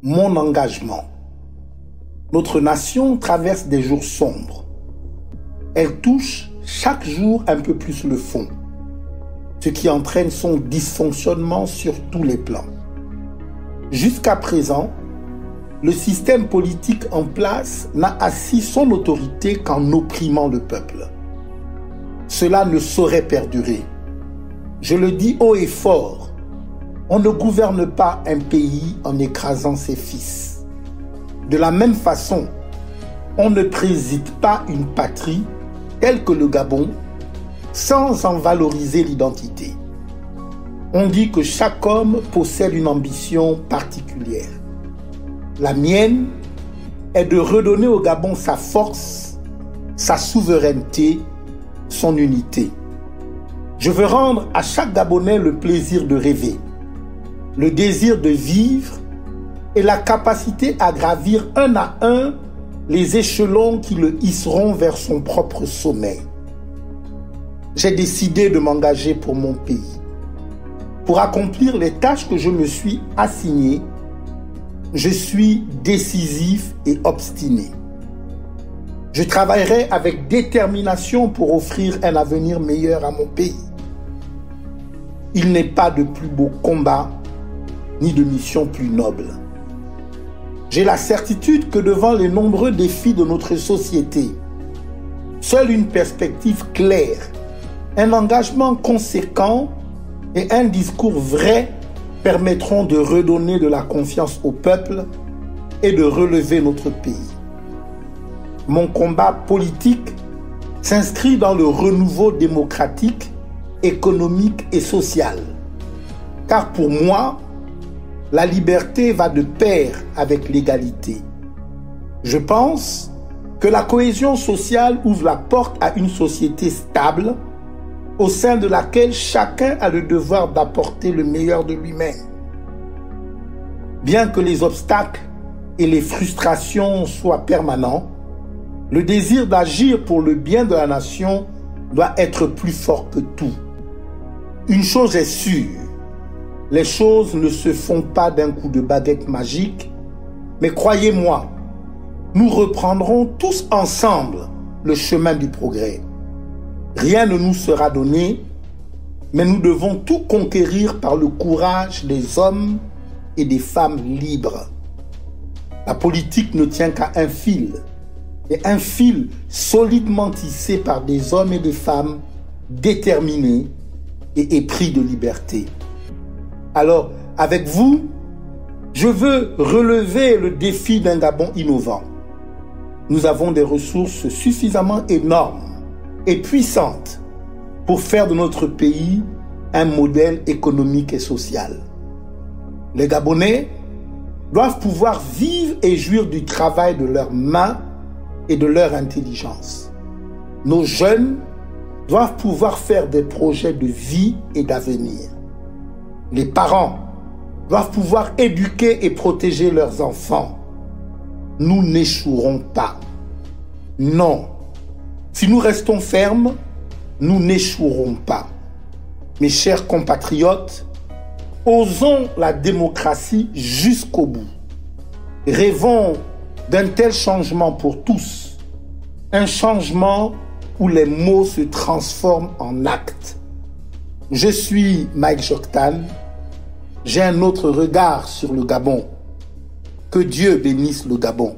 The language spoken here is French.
mon engagement. Notre nation traverse des jours sombres. Elle touche chaque jour un peu plus le fond, ce qui entraîne son dysfonctionnement sur tous les plans. Jusqu'à présent, le système politique en place n'a assis son autorité qu'en opprimant le peuple. Cela ne saurait perdurer. Je le dis haut et fort, on ne gouverne pas un pays en écrasant ses fils. De la même façon, on ne préside pas une patrie telle que le Gabon sans en valoriser l'identité. On dit que chaque homme possède une ambition particulière. La mienne est de redonner au Gabon sa force, sa souveraineté, son unité. Je veux rendre à chaque Gabonais le plaisir de rêver, le désir de vivre et la capacité à gravir un à un les échelons qui le hisseront vers son propre sommet. J'ai décidé de m'engager pour mon pays. Pour accomplir les tâches que je me suis assignées, je suis décisif et obstiné. Je travaillerai avec détermination pour offrir un avenir meilleur à mon pays. Il n'est pas de plus beau combat, ni de mission plus noble. J'ai la certitude que devant les nombreux défis de notre société, seule une perspective claire, un engagement conséquent et un discours vrai permettront de redonner de la confiance au peuple et de relever notre pays. Mon combat politique s'inscrit dans le renouveau démocratique, économique et social. Car pour moi, la liberté va de pair avec l'égalité. Je pense que la cohésion sociale ouvre la porte à une société stable au sein de laquelle chacun a le devoir d'apporter le meilleur de lui-même. Bien que les obstacles et les frustrations soient permanents, le désir d'agir pour le bien de la nation doit être plus fort que tout. Une chose est sûre, les choses ne se font pas d'un coup de baguette magique, mais croyez-moi, nous reprendrons tous ensemble le chemin du progrès. Rien ne nous sera donné, mais nous devons tout conquérir par le courage des hommes et des femmes libres. La politique ne tient qu'à un fil, et un fil solidement tissé par des hommes et des femmes déterminés et épris de liberté. Alors, avec vous, je veux relever le défi d'un Gabon innovant. Nous avons des ressources suffisamment énormes et puissante pour faire de notre pays un modèle économique et social. Les Gabonais doivent pouvoir vivre et jouir du travail de leurs mains et de leur intelligence. Nos jeunes doivent pouvoir faire des projets de vie et d'avenir. Les parents doivent pouvoir éduquer et protéger leurs enfants. Nous n'échouerons pas. Non. Si nous restons fermes, nous n'échouerons pas. Mes chers compatriotes, osons la démocratie jusqu'au bout. Rêvons d'un tel changement pour tous. Un changement où les mots se transforment en actes. Je suis Mike Joktan. J'ai un autre regard sur le Gabon. Que Dieu bénisse le Gabon.